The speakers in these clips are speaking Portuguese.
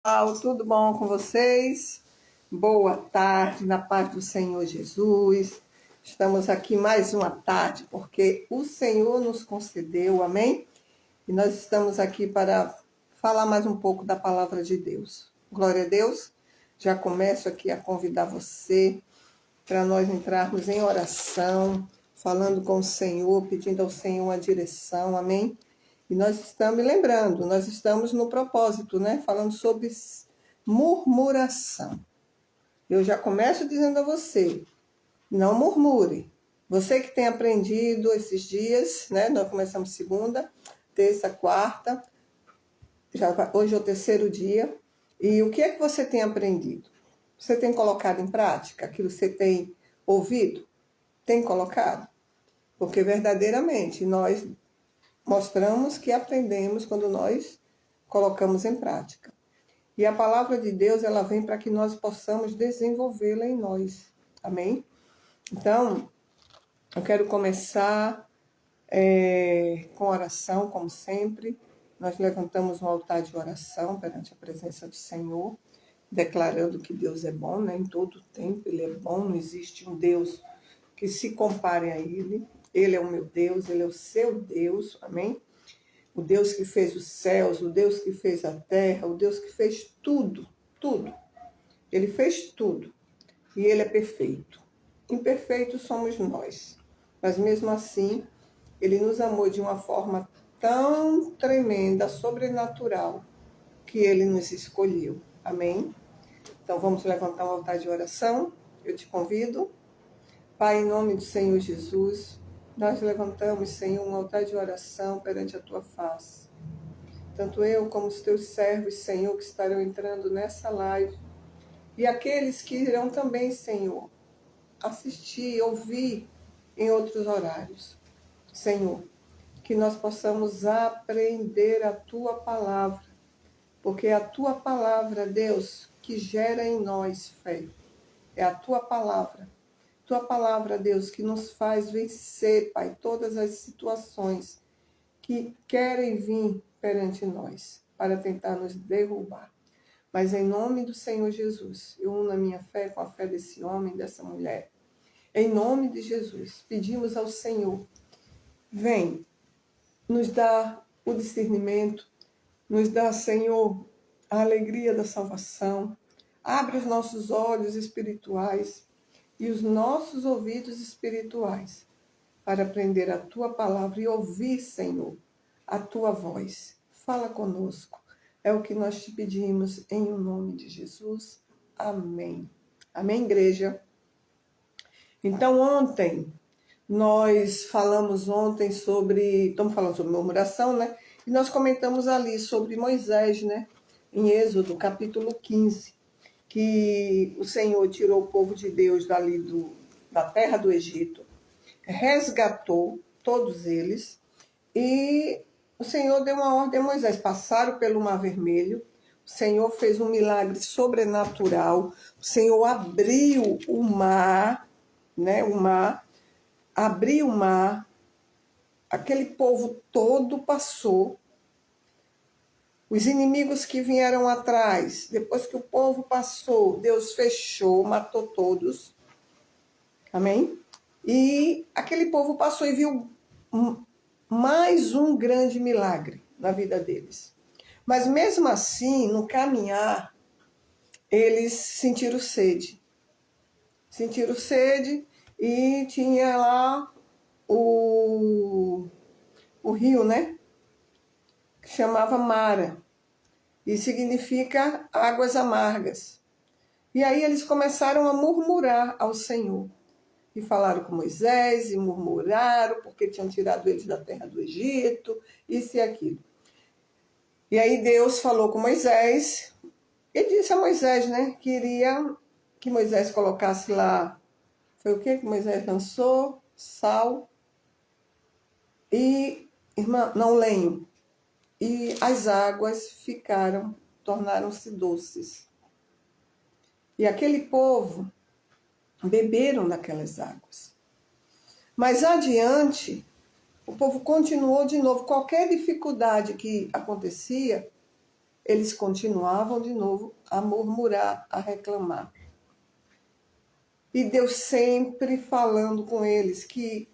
Pessoal, tudo bom com vocês? Boa tarde, na paz do Senhor Jesus. Estamos aqui mais uma tarde, porque o Senhor nos concedeu, amém? E nós estamos aqui para falar mais um pouco da palavra de Deus. Glória a Deus. Já começo aqui a convidar você para nós entrarmos em oração, falando com o Senhor, pedindo ao Senhor uma direção, amém? E nós estamos lembrando, nós estamos no propósito, né? Falando sobre murmuração. Eu já começo dizendo a você, não murmure. Você que tem aprendido esses dias, né? Nós começamos segunda, terça, quarta, hoje é o terceiro dia. E o que é que você tem aprendido? Você tem colocado em prática aquilo que você tem ouvido? Tem colocado? Porque verdadeiramente nós mostramos que aprendemos quando nós colocamos em prática. E a palavra de Deus, ela vem para que nós possamos desenvolvê-la em nós. Amém? Então, eu quero começar com oração, como sempre. Nós levantamos um altar de oração perante a presença do Senhor, declarando que Deus é bom, né? Em todo tempo Ele é bom, não existe um Deus que se compare a Ele. Ele é o meu Deus, Ele é o seu Deus, amém? O Deus que fez os céus, o Deus que fez a terra, o Deus que fez tudo, tudo. Ele fez tudo e Ele é perfeito. Imperfeitos somos nós, mas mesmo assim, Ele nos amou de uma forma tão tremenda, sobrenatural, que Ele nos escolheu. Amém? Então vamos levantar um altar de oração. Eu te convido. Pai, em nome do Senhor Jesus, nós levantamos, Senhor, um altar de oração perante a Tua face. Tanto eu como os Teus servos, Senhor, que estarão entrando nessa live, e aqueles que irão também, Senhor, assistir, ouvir em outros horários. Senhor, que nós possamos aprender a Tua palavra, porque é a Tua palavra, Deus, que gera em nós fé. É a Tua palavra, Deus, que nos faz vencer, Pai, todas as situações que querem vir perante nós para tentar nos derrubar. Mas em nome do Senhor Jesus, eu uno a minha fé com a fé desse homem, dessa mulher. Em nome de Jesus, pedimos ao Senhor, vem, nos dá o discernimento, nos dá, Senhor, a alegria da salvação, abre os nossos olhos espirituais e os nossos ouvidos espirituais para aprender a Tua palavra e ouvir, Senhor, a Tua voz. Fala conosco. É o que nós te pedimos em o nome de Jesus. Amém. Amém, igreja? Então, estamos falando sobre murmuração, né? E nós comentamos ali sobre Moisés, né? Em Êxodo, capítulo 15, que o Senhor tirou o povo de Deus dali da terra do Egito, resgatou todos eles, e o Senhor deu uma ordem a Moisés, passaram pelo Mar Vermelho, o Senhor fez um milagre sobrenatural, o Senhor abriu o mar, né? Abriu o mar, aquele povo todo passou, os inimigos que vieram atrás, depois que o povo passou, Deus fechou, matou todos, amém? E aquele povo passou e viu mais um grande milagre na vida deles. Mas mesmo assim, no caminhar, eles sentiram sede. Sentiram sede e tinha lá o rio, né? Que chamava Mara. E significa águas amargas. E aí eles começaram a murmurar ao Senhor. E falaram com Moisés, e murmuraram, porque tinham tirado eles da terra do Egito, isso e aquilo. E aí Deus falou com Moisés, e disse a Moisés, né, queria que Moisés colocasse lá, foi o que Moisés lançou? Sal e, lenho. E as águas tornaram-se doces. E aquele povo beberam daquelas águas. Mas adiante, o povo continuou de novo. Qualquer dificuldade que acontecia, eles continuavam de novo a murmurar, a reclamar. E Deus sempre falando com eles que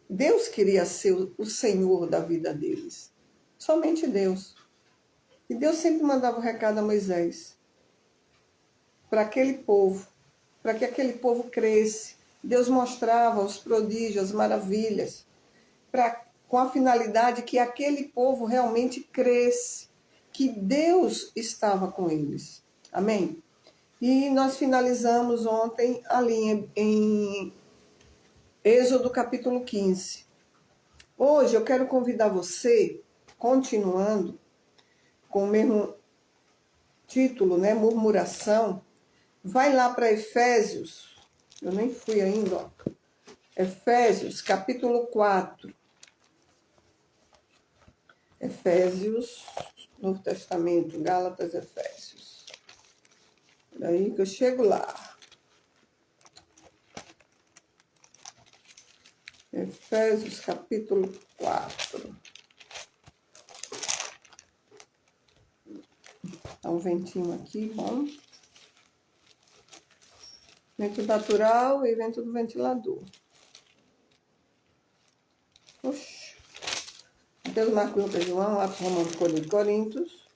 Deus queria ser o Senhor da vida deles. Somente Deus. E Deus sempre mandava o recado a Moisés. Para aquele povo. Para que aquele povo cresce. Deus mostrava os prodígios, as maravilhas. Com a finalidade que aquele povo realmente cresce. Que Deus estava com eles. Amém? E nós finalizamos ontem ali em Êxodo capítulo 15. Hoje eu quero convidar você, continuando com o mesmo título, né? Murmuração. Vai lá para Efésios. Eu nem fui ainda, ó. Efésios capítulo 4. Efésios, Novo Testamento, Gálatas, Efésios. Daí que eu chego lá. Efésios capítulo 4. Tá um ventinho aqui, bom. Vento natural e vento do ventilador. Oxi. Mateus, Marcos, Lucas, João, Atos, Romanos, Coríntios.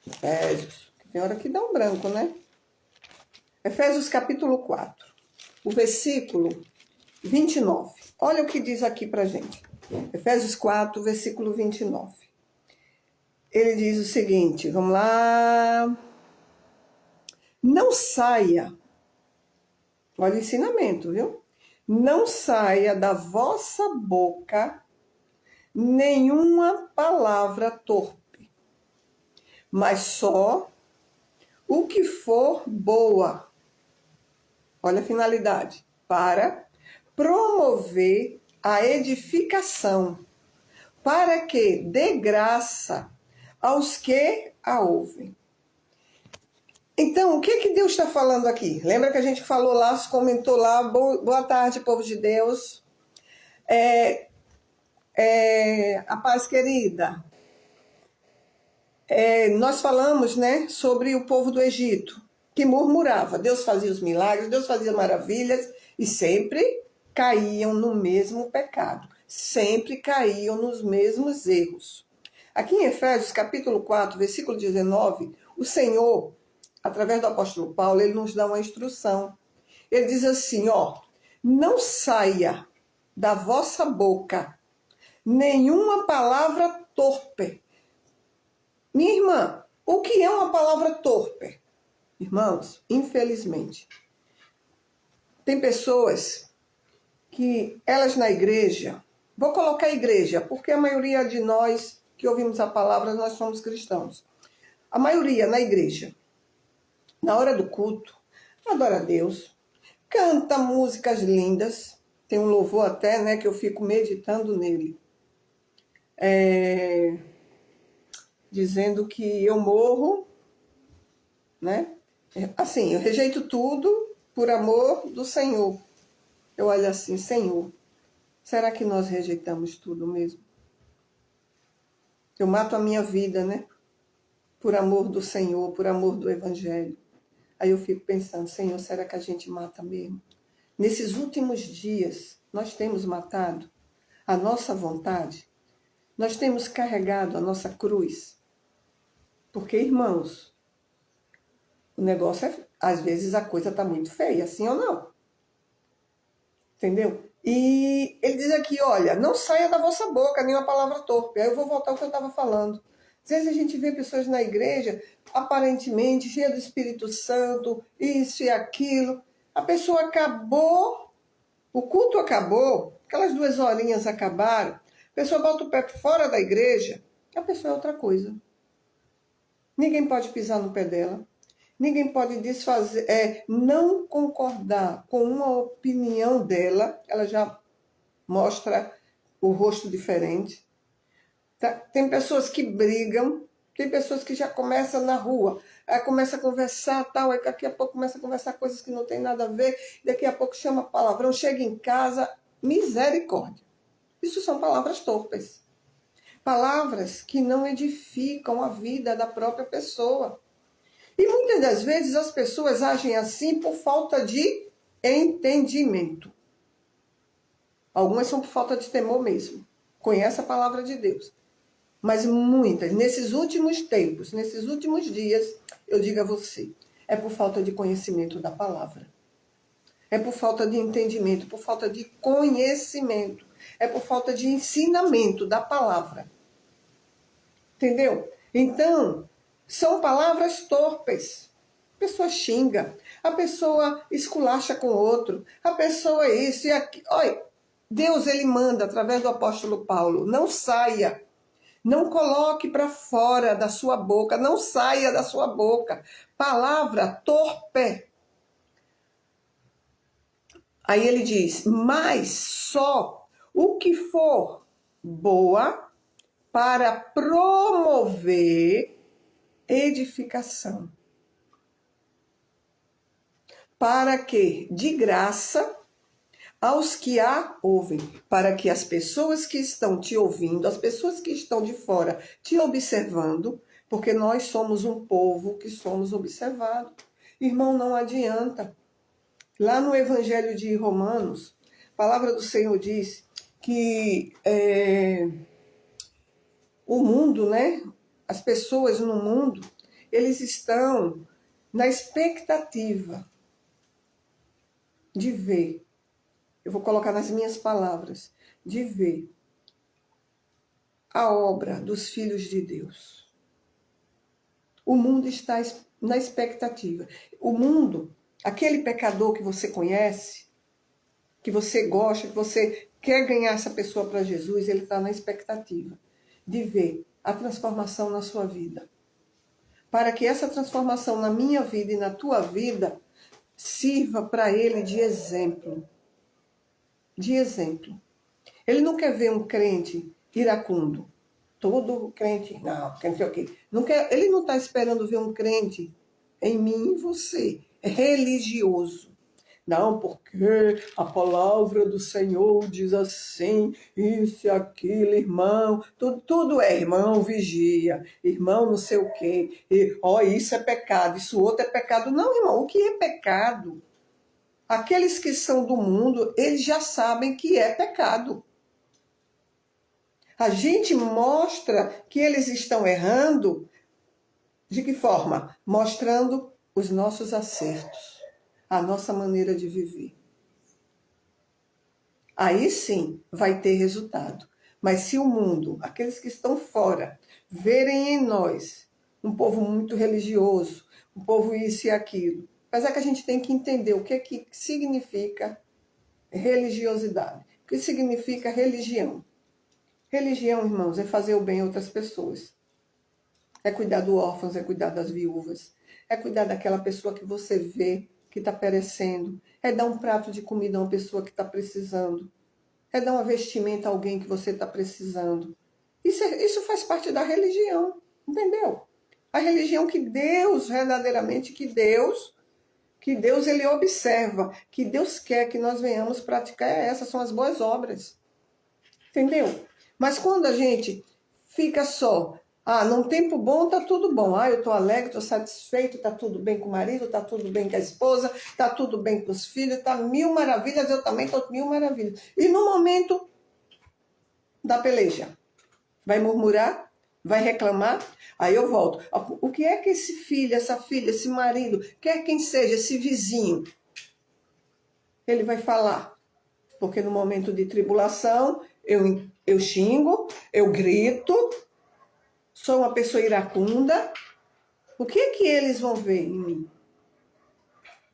Efésios. Tem hora que dá um branco, né? Efésios capítulo 4. O versículo 29. Olha o que diz aqui pra gente. Efésios 4, versículo 29. Ele diz o seguinte, vamos lá. Não saia, olha o ensinamento, viu? Não saia da vossa boca nenhuma palavra torpe, mas só o que for boa. Olha a finalidade. Para promover a edificação, para que dê graça aos que a ouvem. Então, o que Deus está falando aqui? Lembra que a gente falou lá, comentou lá, boa tarde, povo de Deus. A paz querida. Nós falamos, né, sobre o povo do Egito, que murmurava. Deus fazia os milagres, Deus fazia maravilhas e sempre caíam no mesmo pecado. Sempre caíam nos mesmos erros. Aqui em Efésios, capítulo 4, versículo 19, o Senhor, através do apóstolo Paulo, ele nos dá uma instrução. Ele diz assim, ó, não saia da vossa boca nenhuma palavra torpe. Minha irmã, o que é uma palavra torpe? Irmãos, infelizmente, tem pessoas que elas na igreja, vou colocar igreja, porque a maioria de nós que ouvimos a palavra, nós somos cristãos. A maioria na igreja, na hora do culto, adora a Deus, canta músicas lindas, tem um louvor até, né, que eu fico meditando nele, dizendo que eu morro, né, assim, eu rejeito tudo por amor do Senhor. Eu olho assim, Senhor, será que nós rejeitamos tudo mesmo? Eu mato a minha vida, né, por amor do Senhor, por amor do Evangelho. Aí eu fico pensando, Senhor, será que a gente mata mesmo? Nesses últimos dias, nós temos matado a nossa vontade? Nós temos carregado a nossa cruz? Porque, irmãos, o negócio às vezes a coisa está muito feia, sim ou não? Entendeu? E ele diz aqui, olha, não saia da vossa boca nenhuma palavra torpe. Aí eu vou voltar ao que eu estava falando. Às vezes a gente vê pessoas na igreja, aparentemente, cheias do Espírito Santo, isso e aquilo. A pessoa acabou, o culto acabou, aquelas 2 horinhas acabaram, a pessoa bota o pé fora da igreja, a pessoa é outra coisa. Ninguém pode pisar no pé dela. Ninguém pode desfazer, não concordar com uma opinião dela, ela já mostra o rosto diferente. Tá? Tem pessoas que brigam, tem pessoas que já começam na rua, aí começa a conversar, tal, aí daqui a pouco começa a conversar coisas que não tem nada a ver, daqui a pouco chama palavrão, chega em casa, misericórdia. Isso são palavras torpes. Palavras que não edificam a vida da própria pessoa. E muitas das vezes as pessoas agem assim por falta de entendimento. Algumas são por falta de temor mesmo. Conhece a palavra de Deus. Mas muitas, nesses últimos tempos, nesses últimos dias, eu digo a você, é por falta de conhecimento da palavra. É por falta de entendimento, por falta de conhecimento. É por falta de ensinamento da palavra. Entendeu? Então, são palavras torpes. A pessoa xinga, a pessoa esculacha com o outro, a pessoa isso e aquilo. Olha, Deus, ele manda, através do apóstolo Paulo, não saia, não coloque para fora da sua boca, não saia da sua boca. Palavra torpe. Aí ele diz, mas só o que for boa para promover edificação. Para que, de graça, aos que a ouvem, para que as pessoas que estão te ouvindo, as pessoas que estão de fora te observando, porque nós somos um povo que somos observados. Irmão, não adianta. Lá no Evangelho de Romanos, a palavra do Senhor diz que o mundo, né? As pessoas no mundo, eles estão na expectativa de ver. Eu vou colocar nas minhas palavras, de ver a obra dos filhos de Deus. O mundo está na expectativa. O mundo, aquele pecador que você conhece, que você gosta, que você quer ganhar essa pessoa para Jesus, ele está na expectativa de ver a transformação na sua vida. Para que essa transformação na minha vida e na tua vida sirva para ele de exemplo. De exemplo. Ele não quer ver um crente iracundo. Todo crente, não, crente é o quê? Ele não está esperando ver um crente em mim e em você, religioso. Não, porque a palavra do Senhor diz assim, isso e aquilo, irmão. Tudo é irmão, vigia, irmão não sei o quê. Isso é pecado, isso outro é pecado. Não, irmão, o que é pecado? Aqueles que são do mundo, eles já sabem que é pecado. A gente mostra que eles estão errando. De que forma? Mostrando os nossos acertos, a nossa maneira de viver. Aí sim vai ter resultado. Mas se o mundo, aqueles que estão fora, verem em nós um povo muito religioso, um povo isso e aquilo, mas é que a gente tem que entender o que significa religiosidade, o que significa religião. Religião, irmãos, é fazer o bem a outras pessoas. É cuidar dos órfãos, é cuidar das viúvas, é cuidar daquela pessoa que você vê que está perecendo, é dar um prato de comida a uma pessoa que está precisando, é dar uma vestimenta a alguém que você está precisando. Isso faz parte da religião, entendeu? A religião que Deus, verdadeiramente, que Deus ele observa, que Deus quer que nós venhamos praticar essas são as boas obras. Entendeu? Mas quando a gente fica só, num tempo bom tá tudo bom, eu estou alegre, estou satisfeito, tá tudo bem com o marido, tá tudo bem com a esposa, tá tudo bem com os filhos, tá mil maravilhas, eu também estou mil maravilhas. E no momento da peleja, vai murmurar? Vai reclamar? Aí eu volto. O que é que esse filho, essa filha, esse marido, quer quem seja, esse vizinho, ele vai falar? Porque no momento de tribulação, eu xingo, eu grito, sou uma pessoa iracunda. O que é que eles vão ver em mim?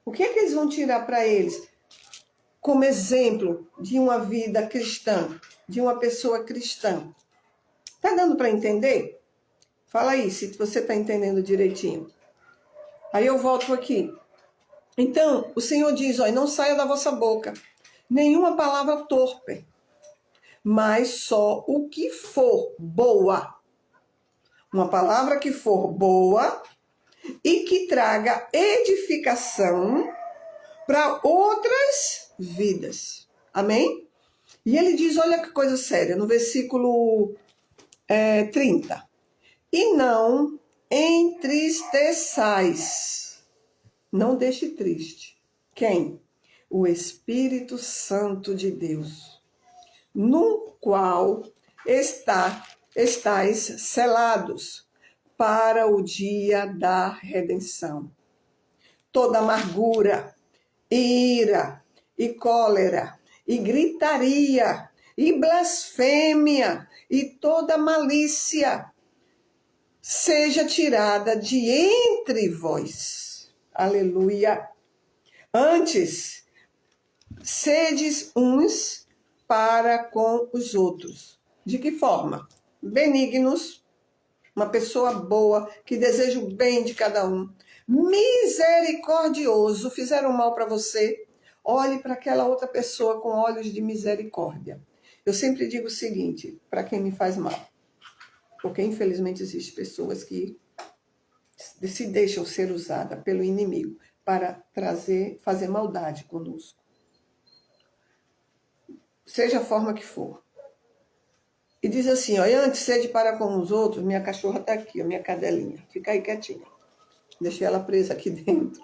O que é que eles vão tirar para eles como exemplo de uma vida cristã, de uma pessoa cristã? Tá dando para entender? Fala aí, se você está entendendo direitinho. Aí eu volto aqui. Então, o Senhor diz, não saia da vossa boca nenhuma palavra torpe, mas só o que for boa. Uma palavra que for boa e que traga edificação para outras vidas. Amém? E ele diz, olha que coisa séria, no versículo 30. E não entristeçais. Não deixe triste. Quem? O Espírito Santo de Deus, no qual estáis selados para o dia da redenção. Toda amargura, ira e cólera, e gritaria, e blasfêmia, e toda malícia seja tirada de entre vós. Aleluia. Antes, sedes uns para com os outros. De que forma? Benignos, uma pessoa boa, que deseja o bem de cada um. Misericordioso, fizeram mal para você, olhe para aquela outra pessoa com olhos de misericórdia. Eu sempre digo o seguinte, para quem me faz mal, porque infelizmente existem pessoas que se deixam ser usadas pelo inimigo para fazer maldade conosco. Seja a forma que for. E diz assim, ó, antes sede para com os outros, minha cachorra está aqui, ó, minha cadelinha, fica aí quietinha. Deixei ela presa aqui dentro.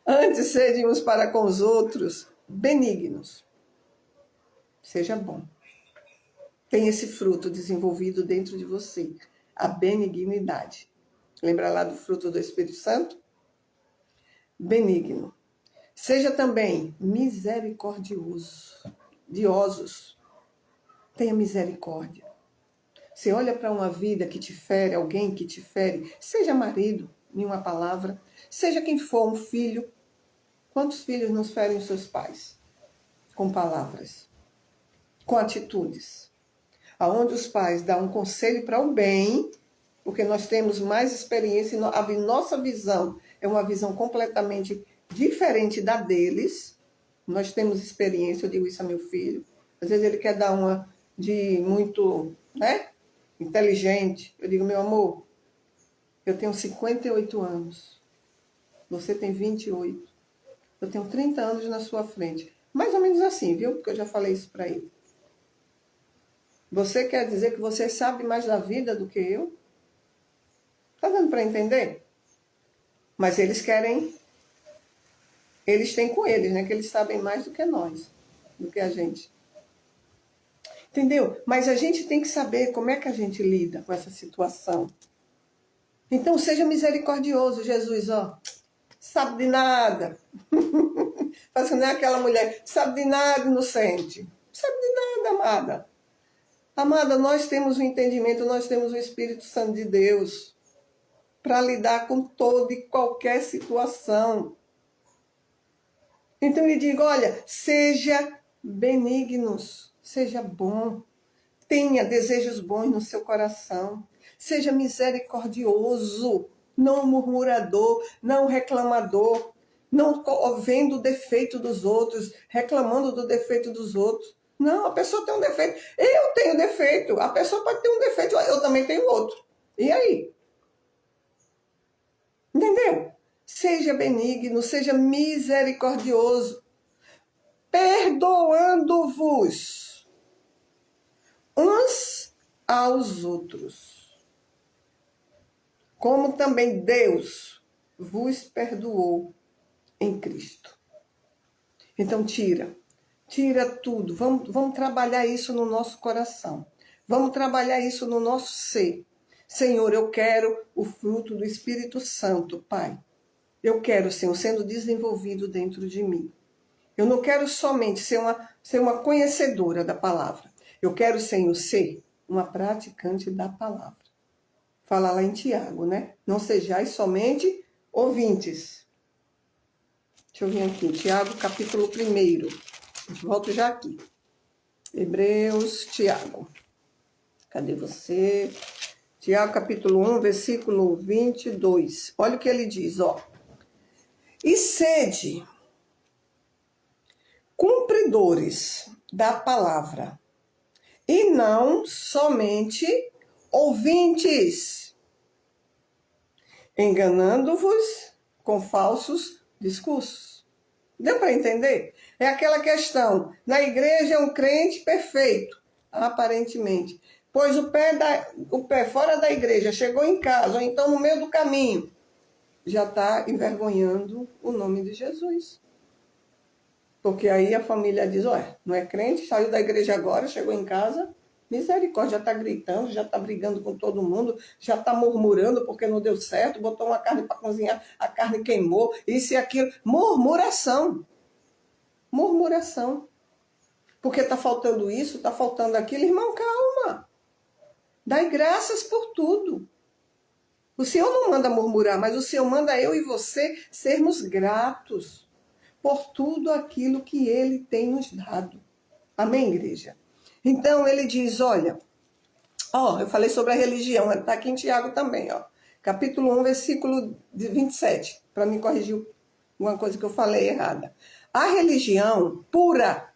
Antes sede uns para com os outros, benignos. Seja bom. Tem esse fruto desenvolvido dentro de você, a benignidade. Lembra lá do fruto do Espírito Santo? Benigno. Seja também misericordiosos. Tenha misericórdia. Você olha para uma vida que te fere, alguém que te fere, seja marido, em uma palavra, seja quem for, um filho. Quantos filhos nos ferem os seus pais? Com palavras, com atitudes. Aonde os pais dão um conselho para o bem, porque nós temos mais experiência, a nossa visão é uma visão completamente diferente da deles. Nós temos experiência, eu digo isso a meu filho. Às vezes ele quer dar uma de muito, inteligente. Eu digo, meu amor, eu tenho 58 anos. Você tem 28. Eu tenho 30 anos na sua frente. Mais ou menos assim, viu? Porque eu já falei isso para ele. Você quer dizer que você sabe mais da vida do que eu? Tá dando para entender? Mas eles têm com eles, né? Que eles sabem mais do que nós, do que a gente. Entendeu? Mas a gente tem que saber como é que a gente lida com essa situação. Então, seja misericordioso, Jesus, ó. Sabe de nada. Faz que nem aquela mulher, sabe de nada, inocente. Sabe de nada, amada. Amada, nós temos o entendimento, nós temos o Espírito Santo de Deus para lidar com toda e qualquer situação. Então, ele diz, olha, seja benignos, seja bom, tenha desejos bons no seu coração, seja misericordioso, não murmurador, não reclamador, não vendo o defeito dos outros, reclamando do defeito dos outros. Não, a pessoa tem um defeito. Eu tenho defeito. A pessoa pode ter um defeito, eu também tenho outro. E aí? Entendeu? Seja benigno, seja misericordioso, perdoando-vos uns aos outros, como também Deus vos perdoou em Cristo. Então tira tudo, vamos trabalhar isso no nosso coração, vamos trabalhar isso no nosso ser. Senhor, eu quero o fruto do Espírito Santo, Pai. Eu quero, Senhor, sendo desenvolvido dentro de mim. Eu não quero somente ser uma conhecedora da palavra. Eu quero, Senhor, ser uma praticante da palavra. Fala lá em Tiago, né? Não sejais somente ouvintes. Deixa eu vir aqui, Tiago, capítulo 1. Volto já aqui. Hebreus, Tiago. Cadê você? Tiago, capítulo 1, versículo 22. Olha o que ele diz, ó. E sede cumpridores da palavra, e não somente ouvintes, enganando-vos com falsos discursos. Deu para entender? É aquela questão, na igreja é um crente perfeito, aparentemente, pôs o pé fora da igreja, chegou em casa, ou então no meio do caminho, já está envergonhando o nome de Jesus. Porque aí a família diz, ué, não é crente, saiu da igreja agora, chegou em casa, misericórdia, já está gritando, já está brigando com todo mundo, já está murmurando porque não deu certo, botou uma carne para cozinhar, a carne queimou, isso e aquilo. Murmuração. Murmuração. Porque está faltando isso, está faltando aquilo. Irmão, calma. Dai graças por tudo. O Senhor não manda murmurar, mas o Senhor manda eu e você sermos gratos por tudo aquilo que Ele tem nos dado. Amém, igreja? Então, ele diz, olha, eu falei sobre a religião, está aqui em Tiago também, capítulo 1, versículo 27, para me corrigir uma coisa que eu falei errada. A religião pura,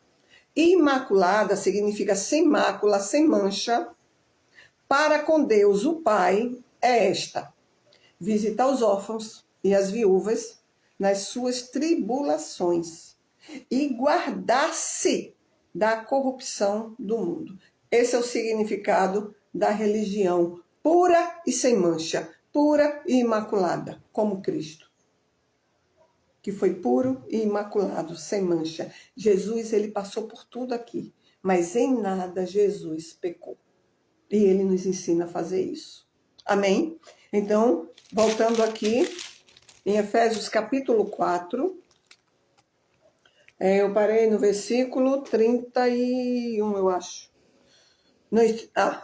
imaculada, significa sem mácula, sem mancha, para com Deus, o Pai, é esta: visitar os órfãos e as viúvas nas suas tribulações e guardar-se da corrupção do mundo. Esse é o significado da religião pura e sem mancha, pura e imaculada, como Cristo, que foi puro e imaculado, sem mancha. Jesus, ele passou por tudo aqui, mas em nada Jesus pecou. E ele nos ensina a fazer isso. Amém? Então, voltando aqui, em Efésios capítulo 4, eu parei no versículo 31, eu acho.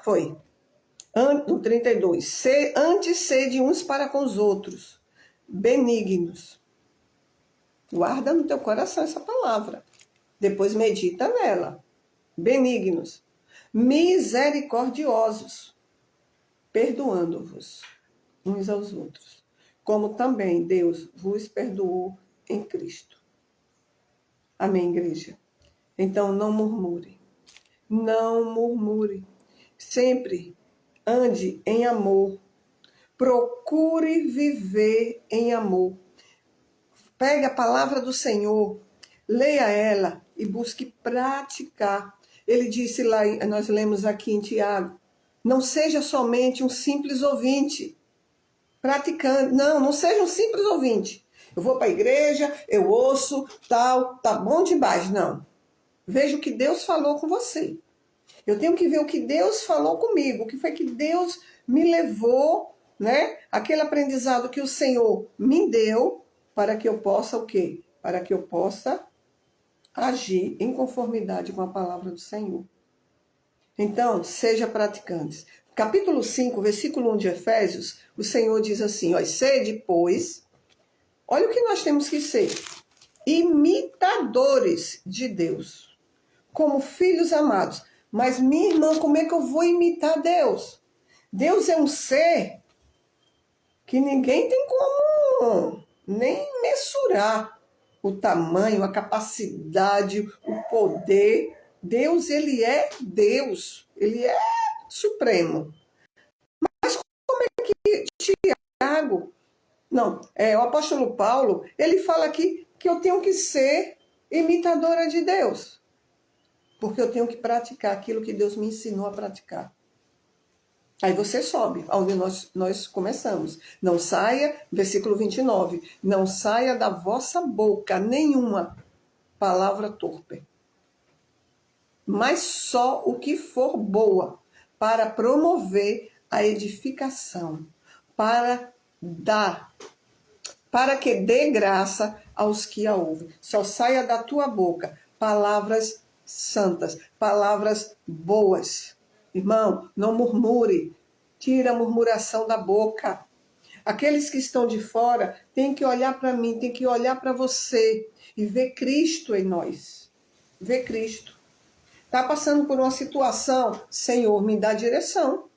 Foi. No 32. Antes sede uns para com os outros, benignos. Guarda no teu coração essa palavra. Depois medita nela. Benignos. Misericordiosos, perdoando-vos uns aos outros, como também Deus vos perdoou em Cristo. Amém, igreja? Então, não murmure. Não murmure. Sempre ande em amor. Procure viver em amor. Pegue a palavra do Senhor, leia ela e busque praticar. Ele disse lá, nós lemos aqui em Tiago, não seja somente um simples ouvinte, praticante. Não seja um simples ouvinte. Eu vou para a igreja, eu ouço, tal, tá bom demais. Não. Veja o que Deus falou com você. Eu tenho que ver o que Deus falou comigo, o que foi que Deus me levou, né? Aquele aprendizado que o Senhor me deu para que eu possa o quê? Para que eu possa agir em conformidade com a palavra do Senhor. Então, seja praticantes. Capítulo 5, versículo 1 de Efésios, o Senhor diz assim, sede, pois, olha o que nós temos que ser, imitadores de Deus, como filhos amados. Mas, minha irmã, como é que eu vou imitar Deus? Deus é um ser que ninguém tem como nem mensurar o tamanho, a capacidade, o poder. Deus, ele é Deus. Ele é supremo. Mas como é que Tiago... o apóstolo Paulo, ele fala aqui que eu tenho que ser imitadora de Deus. Porque eu tenho que praticar aquilo que Deus me ensinou a praticar. Aí você sobe, onde nós começamos. Não saia, versículo 29, não saia da vossa boca nenhuma palavra torpe, mas só o que for boa, para promover a edificação, para que dê graça aos que a ouvem. Só saia da tua boca palavras santas, palavras boas. Irmão, não murmure. Tira a murmuração da boca. Aqueles que estão de fora têm que olhar para mim, têm que olhar para você e ver Cristo em nós. Ver Cristo. Está passando por uma situação, Senhor, me dá direção.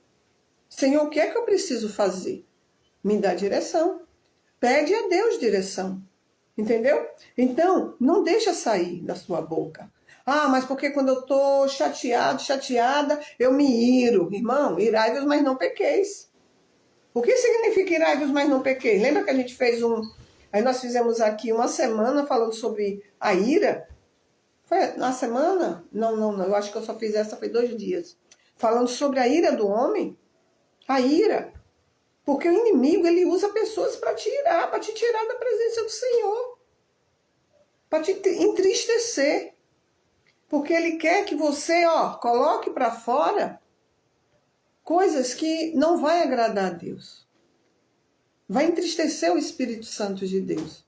Senhor, o que é que eu preciso fazer? Me dá direção. Pede a Deus direção. Entendeu? Então, não deixa sair da sua boca. Mas porque quando eu estou chateada, eu me iro. Irmão, irai-vos, mas não pequeis. O que significa irai-vos, mas não pequeis? Lembra que a gente fez Aí nós fizemos aqui uma semana falando sobre a ira? Foi na semana? Não. Eu acho que eu só fiz essa, foi 2 dias. falando sobre a ira do homem. A ira. Porque o inimigo, ele usa pessoas para te tirar da presença do Senhor. Para te entristecer. Porque ele quer que você, coloque para fora coisas que não vai agradar a Deus. Vai entristecer o Espírito Santo de Deus.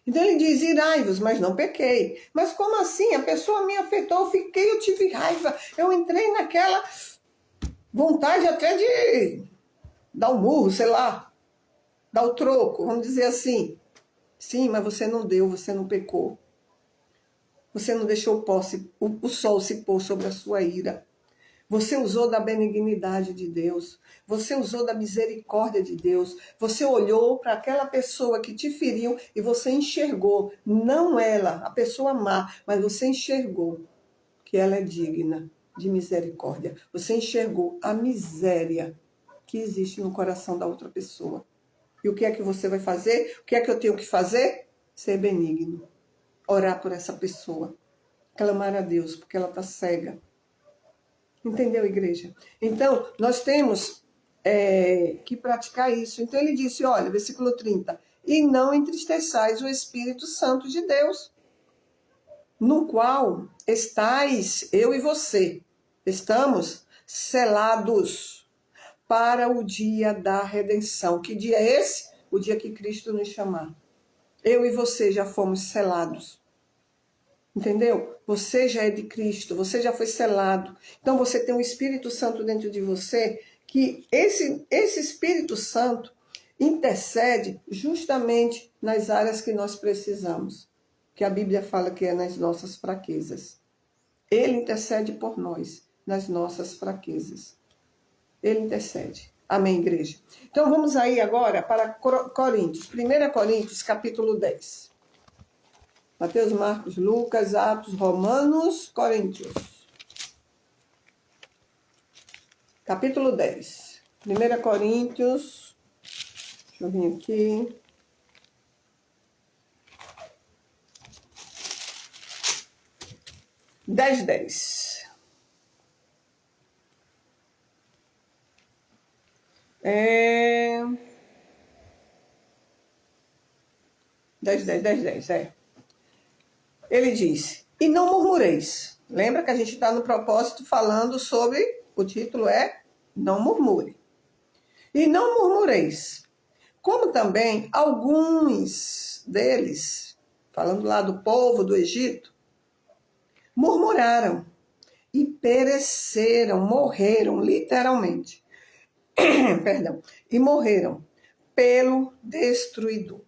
Então ele diz, irai-vos, mas não pequei. Mas como assim? A pessoa me afetou, eu tive raiva. Eu entrei naquela vontade até de dar um murro, sei lá. Dar o troco, vamos dizer assim. Sim, mas você não deu, você não pecou. Você não deixou o sol se pôr sobre a sua ira. Você usou da benignidade de Deus. Você usou da misericórdia de Deus. Você olhou para aquela pessoa que te feriu e você enxergou, não ela, a pessoa má, mas você enxergou que ela é digna de misericórdia. Você enxergou a miséria que existe no coração da outra pessoa. E o que é que você vai fazer? O que é que eu tenho que fazer? Ser benigno. Orar por essa pessoa. Clamar a Deus, porque ela está cega. Entendeu, igreja? Então, nós temos que praticar isso. Então, ele disse, olha, versículo 30, e não entristeçais o Espírito Santo de Deus, no qual estáis, eu e você, estamos selados para o dia da redenção. Que dia é esse? O dia que Cristo nos chamar. Eu e você já fomos selados. Entendeu? Você já é de Cristo, você já foi selado. Então você tem um Espírito Santo dentro de você, que esse Espírito Santo intercede justamente nas áreas que nós precisamos. Que a Bíblia fala que é nas nossas fraquezas. Ele intercede por nós, nas nossas fraquezas. Ele intercede. Amém, igreja? Então vamos aí agora para Coríntios. 1 Coríntios, capítulo 10. Mateus, Marcos, Lucas, Atos, Romanos, Coríntios. Capítulo 10. 1 Coríntios. Deixa eu vir aqui. Dez. 10. Ele diz, e não murmureis. Lembra que a gente está no propósito falando sobre, o título é, não murmure. E não murmureis. Como também alguns deles, falando lá do povo do Egito, murmuraram e pereceram, morreram literalmente. Perdão. E morreram pelo destruidor.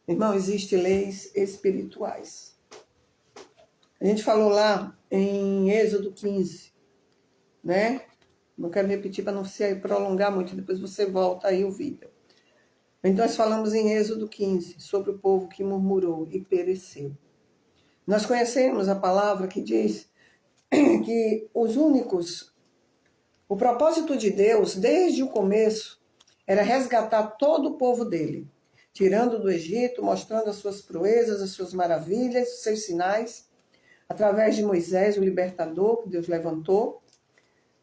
Irmão, existem leis espirituais. A gente falou lá em Êxodo 15, né? Não quero repetir para não se prolongar muito, depois você volta aí o vídeo. Então, nós falamos em Êxodo 15, sobre o povo que murmurou e pereceu. Nós conhecemos a palavra que diz que o propósito de Deus, desde o começo, era resgatar todo o povo dele. Tirando do Egito, mostrando as suas proezas, as suas maravilhas, os seus sinais, através de Moisés, o libertador que Deus levantou,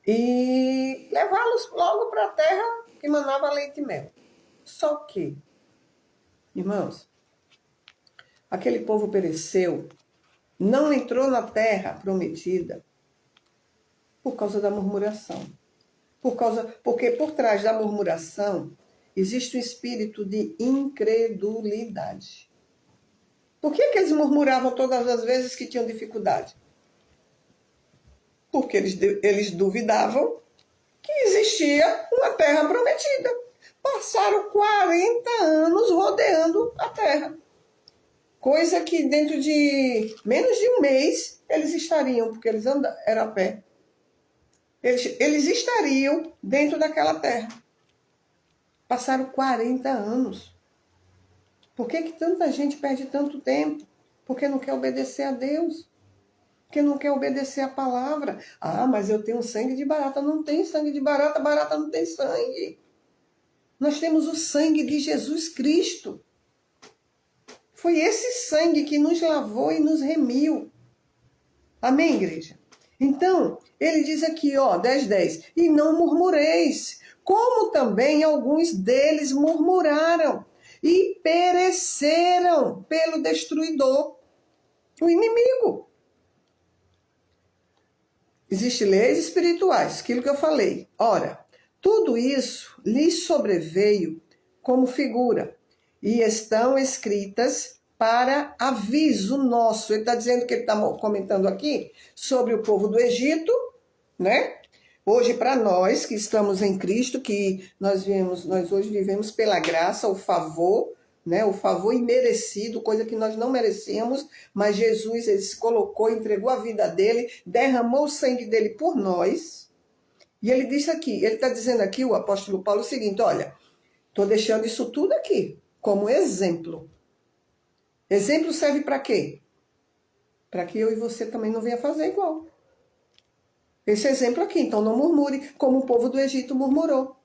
e levá-los logo para a terra que manava leite e mel. Só que, irmãos, aquele povo pereceu, não entrou na terra prometida por causa da murmuração. Porque por trás da murmuração existe um espírito de incredulidade. Por que eles murmuravam todas as vezes que tinham dificuldade? Porque eles duvidavam que existia uma terra prometida. Passaram 40 anos rodeando a terra. Coisa que dentro de menos de um mês eles estariam, porque eles eram a pé. Eles estariam dentro daquela terra. Passaram 40 anos. Por que tanta gente perde tanto tempo? Porque não quer obedecer a Deus. Porque não quer obedecer a palavra. Ah, mas eu tenho sangue de barata. Não tem sangue de barata, barata não tem sangue. Nós temos o sangue de Jesus Cristo. Foi esse sangue que nos lavou e nos remiu. Amém, igreja? Então, ele diz aqui, ó, 10:10, e não murmureis, como também alguns deles murmuraram e pereceram pelo destruidor, o inimigo. Existem leis espirituais, aquilo que eu falei. Ora, tudo isso lhes sobreveio como figura, e estão escritas para aviso nosso. Ele está dizendo que ele está comentando aqui sobre o povo do Egito, né? Hoje, para nós que estamos em Cristo, que nós hoje vivemos pela graça, o favor, né? O favor imerecido, coisa que nós não merecíamos, mas Jesus, ele se colocou, entregou a vida dele, derramou o sangue dele por nós. E ele disse aqui, ele está dizendo aqui, o apóstolo Paulo, o seguinte, olha, estou deixando isso tudo aqui como exemplo. Exemplo serve para quê? Para que eu e você também não venha fazer igual. Esse exemplo aqui, então não murmure, como o povo do Egito murmurou.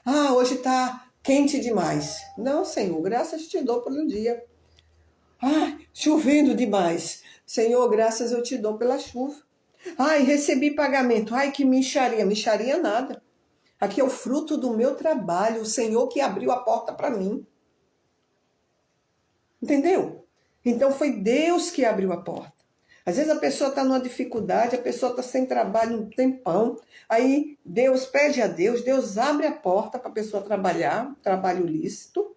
Ah, hoje está quente demais. Não, Senhor, graças te dou pelo dia. Ah, chovendo demais. Senhor, graças eu te dou pela chuva. Ai, recebi pagamento. Ai, que mixaria. Mixaria nada. Aqui é o fruto do meu trabalho, o Senhor que abriu a porta para mim. Entendeu? Então foi Deus que abriu a porta. Às vezes a pessoa está numa dificuldade, a pessoa está sem trabalho um tempão, aí Deus pede a Deus, Deus abre a porta para a pessoa trabalhar, trabalho lícito.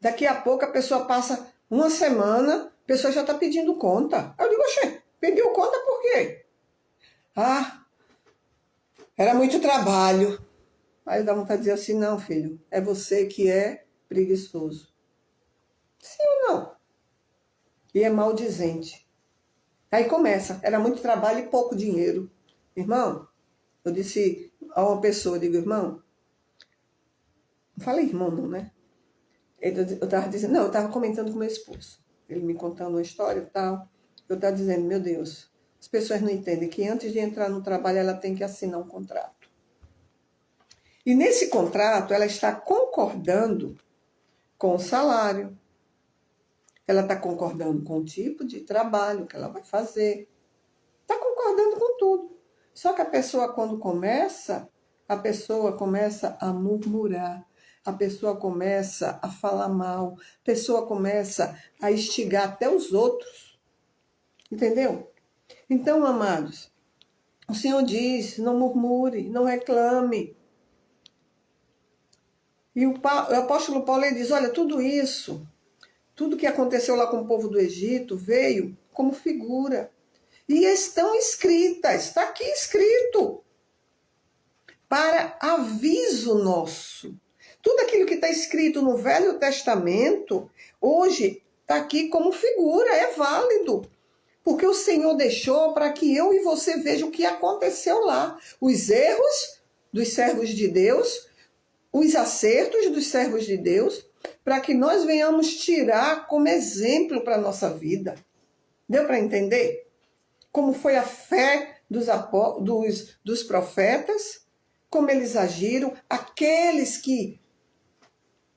Daqui a pouco a pessoa passa uma semana, a pessoa já está pedindo conta. Eu digo, oxê, pediu conta por quê? Ah, era muito trabalho. Aí dá vontade de dizer assim, não, filho, é você que é preguiçoso. Sim ou não? E é maldizente. Aí começa, era muito trabalho e pouco dinheiro. Irmão, eu disse a uma pessoa, eu digo, irmão, não falei irmão não, né? Eu estava dizendo, não, eu estava comentando com meu esposo. Ele me contando uma história e tal. Eu estava dizendo, meu Deus, as pessoas não entendem que antes de entrar no trabalho, ela tem que assinar um contrato. E nesse contrato, ela está concordando com o salário. Ela está concordando com o tipo de trabalho que ela vai fazer. Está concordando com tudo. Só que a pessoa, quando começa, a pessoa começa a murmurar. A pessoa começa a falar mal. A pessoa começa a instigar até os outros. Entendeu? Então, amados, o Senhor diz, não murmure, não reclame. E o apóstolo Paulo ele diz, olha, tudo isso, tudo que aconteceu lá com o povo do Egito veio como figura. E estão escritas, está aqui escrito, para aviso nosso. Tudo aquilo que está escrito no Velho Testamento, hoje está aqui como figura, é válido. Porque o Senhor deixou para que eu e você vejam o que aconteceu lá. Os erros dos servos de Deus, os acertos dos servos de Deus, para que nós venhamos tirar como exemplo para a nossa vida. Deu para entender? Como foi a fé dos profetas, como eles agiram, aqueles que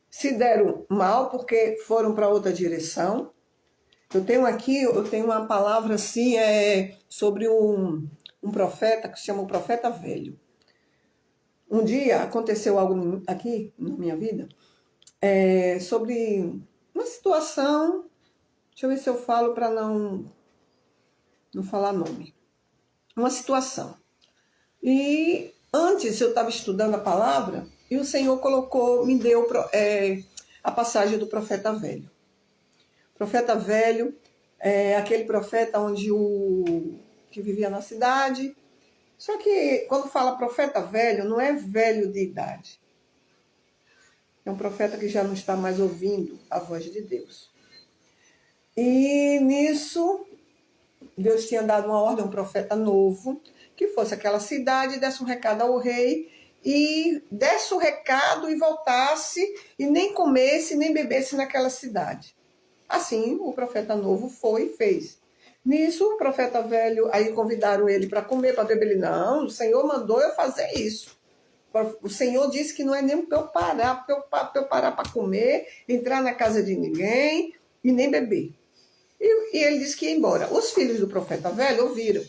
se deram mal porque foram para outra direção. Eu tenho uma palavra assim, sobre um profeta que se chama o profeta velho. Um dia aconteceu algo aqui na minha vida, sobre uma situação, deixa eu ver se eu falo para não falar nome. Uma situação. E antes eu estava estudando a palavra e o Senhor me deu a passagem do profeta velho. O profeta velho é aquele profeta que vivia na cidade. Só que quando fala profeta velho, não é velho de idade. É um profeta que já não está mais ouvindo a voz de Deus. E nisso, Deus tinha dado uma ordem a um profeta novo, que fosse àquela cidade, desse um recado ao rei, e desse o recado e voltasse, e nem comesse, nem bebesse naquela cidade. Assim, o profeta novo foi e fez. Nisso, o profeta velho, aí convidaram ele para comer, para beber. Ele, não, o Senhor mandou eu fazer isso. O Senhor disse que não é nem para eu parar, para comer, entrar na casa de ninguém e nem beber. E ele disse que ia embora. Os filhos do profeta velho ouviram.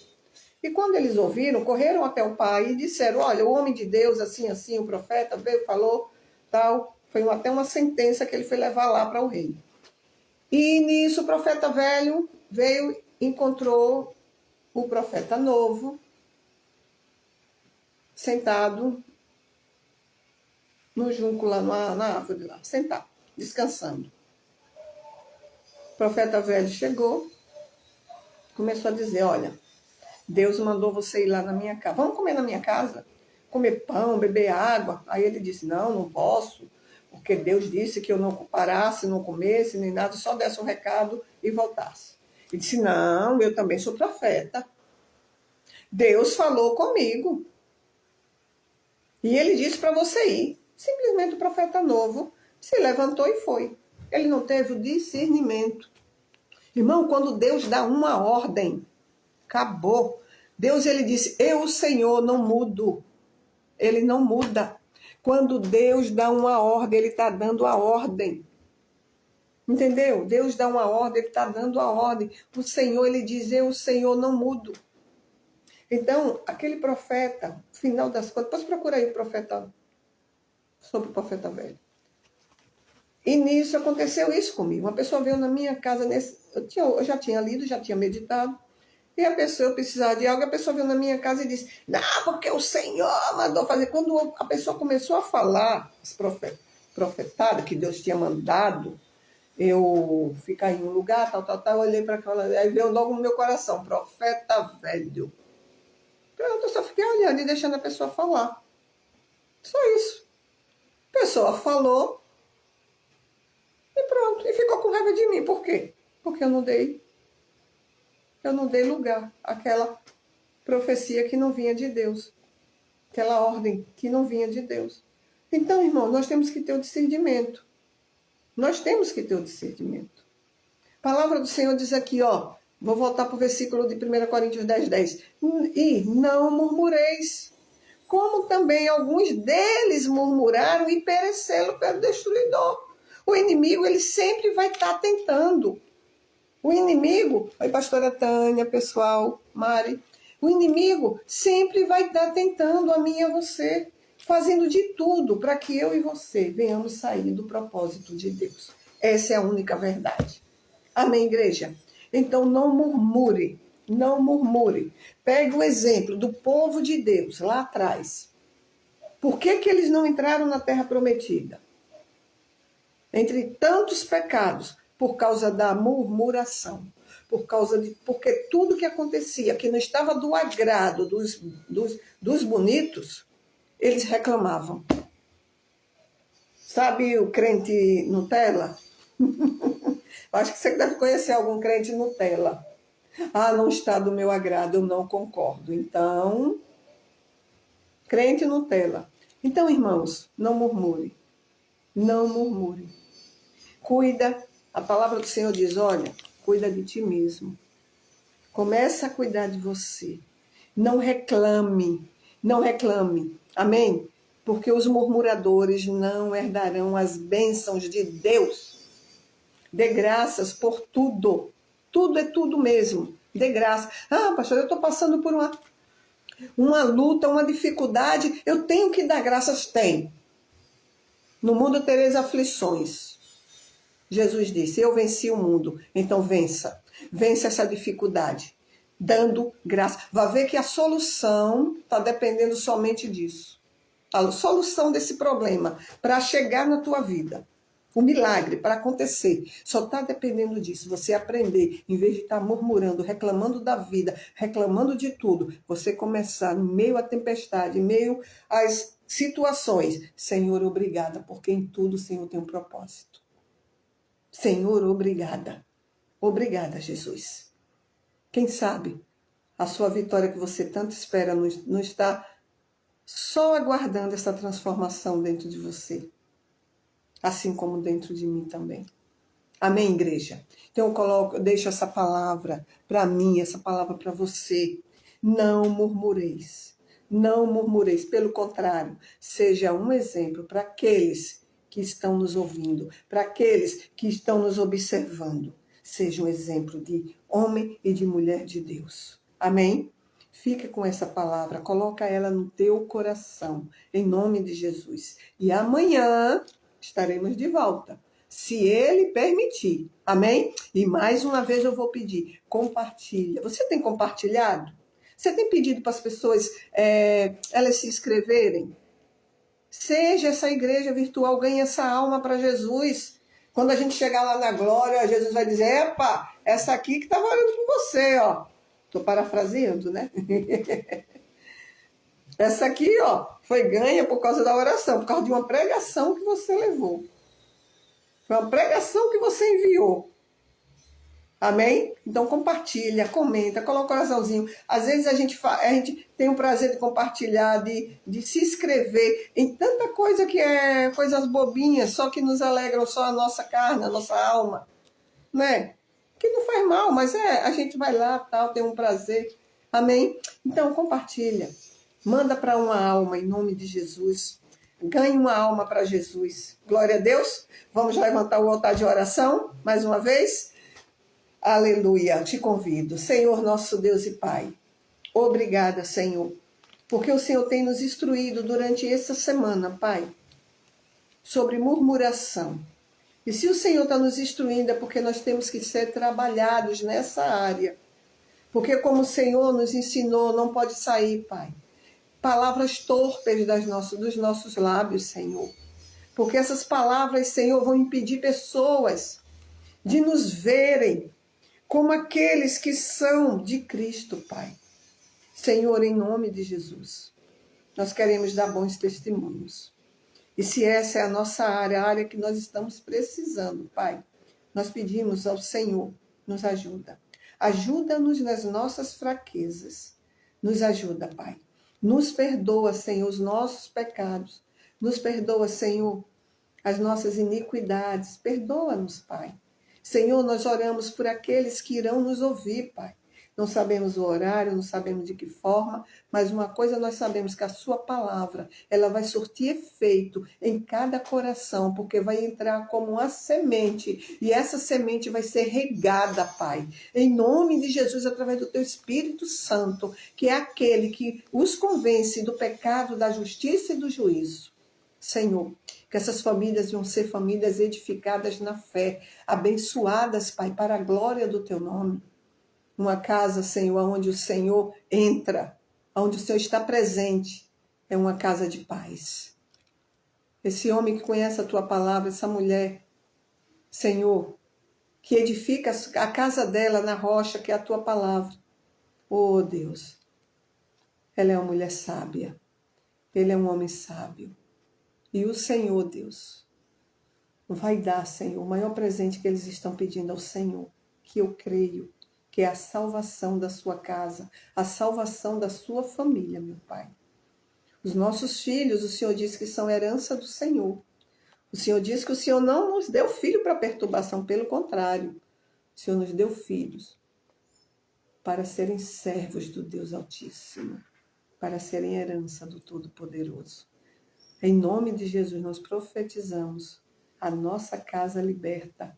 E quando eles ouviram, correram até o pai e disseram, olha, o homem de Deus, assim, assim, o profeta veio, falou, tal. Foi até uma sentença que ele foi levar lá para o rei. E nisso o profeta velho veio, encontrou o profeta novo, sentado no junco lá na árvore, lá, sentado, descansando. O profeta velho chegou, começou a dizer, olha, Deus mandou você ir lá na minha casa. Vamos comer na minha casa? Comer pão, beber água? Aí ele disse, não posso, porque Deus disse que eu não parasse, não comesse, nem nada, só desse um recado e voltasse. Ele disse, não, eu também sou profeta. Deus falou comigo. E ele disse para você ir. Simplesmente o profeta novo se levantou e foi. Ele não teve o discernimento. Irmão, quando Deus dá uma ordem, acabou. Deus, ele disse, eu, o Senhor, não mudo. Ele não muda. Quando Deus dá uma ordem, ele está dando a ordem. Entendeu? Deus dá uma ordem, ele está dando a ordem. O Senhor, ele diz, eu, o Senhor, não mudo. Então, aquele profeta, final das contas, depois procura aí o profeta, sobre o profeta velho. E nisso aconteceu isso comigo. Uma pessoa veio na minha casa, eu já tinha lido, já tinha meditado, e a pessoa, eu precisava de algo, a pessoa veio na minha casa e disse, não, porque o Senhor mandou fazer. Quando a pessoa começou a falar, as profetadas que Deus tinha mandado, eu ficar em um lugar, tal, eu olhei para aquela, aí veio logo no meu coração, profeta velho. Pronto, eu só fiquei olhando e deixando a pessoa falar. Só isso. A pessoa falou e pronto. E ficou com raiva de mim. Por quê? Porque eu não dei lugar àquela profecia que não vinha de Deus. Aquela ordem que não vinha de Deus. Então, irmão, nós temos que ter o discernimento. Nós temos que ter o discernimento. A palavra do Senhor diz aqui, ó. Vou voltar para o versículo de 1 Coríntios 10:10. E não murmureis, como também alguns deles murmuraram e pereceram pelo destruidor. O inimigo, ele sempre vai estar tentando. O inimigo, aí pastora Tânia, pessoal, Mari, o inimigo sempre vai estar tentando a mim e a você, fazendo de tudo para que eu e você venhamos sair do propósito de Deus. Essa é a única verdade. Amém, igreja? Então, não murmure, não murmure. Pegue o exemplo do povo de Deus lá atrás. Por que eles não entraram na terra prometida? Entre tantos pecados, por causa da murmuração. Porque tudo que acontecia, que não estava do agrado dos bonitos, eles reclamavam. Sabe o crente Nutella? Acho que você deve conhecer algum crente Nutella. Ah, não está do meu agrado, eu não concordo. Então, crente Nutella. Então, irmãos, não murmure. Não murmure. Cuida, a palavra do Senhor diz, olha, cuida de ti mesmo. Começa a cuidar de você. Não reclame, não reclame. Amém? Porque os murmuradores não herdarão as bênçãos de Deus. Dê graças por tudo. Tudo é tudo mesmo. Dê graça. Ah, pastor, eu estou passando por uma luta, uma dificuldade. Eu tenho que dar graças? Tem. No mundo tereis aflições. Jesus disse, eu venci o mundo. Então vença. Vença essa dificuldade. Dando graça. Vai ver que a solução está dependendo somente disso. A solução desse problema para chegar na tua vida. O milagre para acontecer só está dependendo disso. Você aprender, em vez de estar murmurando, reclamando da vida, reclamando de tudo, você começar, em meio à tempestade, em meio às situações. Senhor, obrigada, porque em tudo o Senhor tem um propósito. Senhor, obrigada. Obrigada, Jesus. Quem sabe a sua vitória que você tanto espera não está só aguardando essa transformação dentro de você. Assim como dentro de mim também. Amém, igreja? Então eu deixo essa palavra para mim, essa palavra para você. Não murmureis. Não murmureis. Pelo contrário, seja um exemplo para aqueles que estão nos ouvindo, para aqueles que estão nos observando. Seja um exemplo de homem e de mulher de Deus. Amém? Fica com essa palavra, coloca ela no teu coração, em nome de Jesus. E amanhã estaremos de volta, se Ele permitir. Amém? E mais uma vez eu vou pedir, compartilha. Você tem compartilhado? Você tem pedido para as pessoas elas se inscreverem? Seja essa igreja virtual, ganhe essa alma para Jesus. Quando a gente chegar lá na glória, Jesus vai dizer, epa, essa aqui que estava orando por você, ó. Estou parafraseando, né? Essa aqui, ó, foi ganha por causa da oração, por causa de uma pregação que você levou. Foi uma pregação que você enviou. Amém? Então compartilha, comenta, coloca o coraçãozinho. Às vezes a gente tem o prazer de compartilhar, de se inscrever em tanta coisa que é coisas bobinhas, só que nos alegram só a nossa carne, a nossa alma. Né? Que não faz mal, mas a gente vai lá, tal, tem um prazer. Amém? Então compartilha. Manda para uma alma em nome de Jesus. Ganhe uma alma para Jesus. Glória a Deus. Vamos levantar o altar de oração mais uma vez. Aleluia, te convido. Senhor, nosso Deus e Pai, obrigada, Senhor, porque o Senhor tem nos instruído durante essa semana, Pai, sobre murmuração. E se o Senhor está nos instruindo é porque nós temos que ser trabalhados nessa área. Porque como o Senhor nos ensinou, não pode sair, Pai, palavras torpes dos nossos lábios, Senhor. Porque essas palavras, Senhor, vão impedir pessoas de nos verem como aqueles que são de Cristo, Pai. Senhor, em nome de Jesus, nós queremos dar bons testemunhos. E se essa é a nossa área, a área que nós estamos precisando, Pai, nós pedimos ao Senhor, nos ajuda. Ajuda-nos nas nossas fraquezas. Nos ajuda, Pai. Nos perdoa, Senhor, os nossos pecados. Nos perdoa, Senhor, as nossas iniquidades. Perdoa-nos, Pai. Senhor, nós oramos por aqueles que irão nos ouvir, Pai. Não sabemos o horário, não sabemos de que forma, mas uma coisa nós sabemos, que a sua palavra, ela vai surtir efeito em cada coração, porque vai entrar como uma semente, e essa semente vai ser regada, Pai, em nome de Jesus, através do teu Espírito Santo, que é aquele que os convence do pecado, da justiça e do juízo. Senhor, que essas famílias vão ser famílias edificadas na fé, abençoadas, Pai, para a glória do teu nome. Uma casa, Senhor, onde o Senhor entra, onde o Senhor está presente, é uma casa de paz. Esse homem que conhece a tua palavra, essa mulher, Senhor, que edifica a casa dela na rocha, que é a tua palavra. Oh, Deus, ela é uma mulher sábia, ele é um homem sábio. E o Senhor, Deus, vai dar, Senhor, o maior presente que eles estão pedindo ao Senhor, que eu creio, que é a salvação da sua casa, a salvação da sua família, meu Pai. Os nossos filhos, o Senhor diz que são herança do Senhor. O Senhor diz que o Senhor não nos deu filho para perturbação, pelo contrário. O Senhor nos deu filhos para serem servos do Deus Altíssimo, para serem herança do Todo-Poderoso. Em nome de Jesus, nós profetizamos a nossa casa liberta,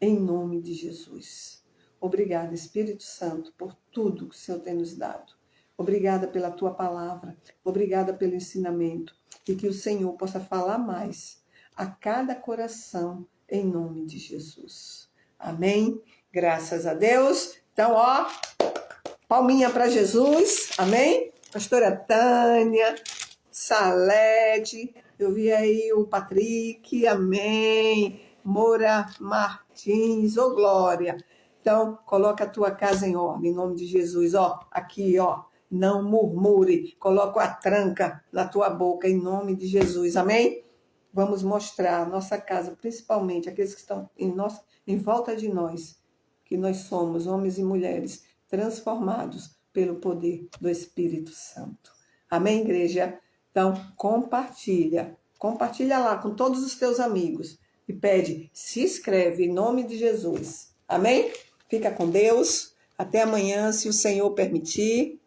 em nome de Jesus. Obrigada, Espírito Santo, por tudo que o Senhor tem nos dado. Obrigada pela tua palavra, obrigada pelo ensinamento, e que o Senhor possa falar mais a cada coração, em nome de Jesus. Amém? Graças a Deus. Então, ó, palminha para Jesus. Amém? Pastora Tânia, Salete, eu vi aí o Patrick, amém. Moura Martins, ô glória. Então, coloca a tua casa em ordem, em nome de Jesus. Ó, aqui, ó, não murmure. Coloca a tranca na tua boca, em nome de Jesus, amém? Vamos mostrar a nossa casa, principalmente aqueles que estão em volta de nós, que nós somos homens e mulheres transformados pelo poder do Espírito Santo. Amém, igreja? Então, compartilha lá com todos os teus amigos e pede, se inscreve em nome de Jesus. Amém? Fica com Deus. Até amanhã, se o Senhor permitir.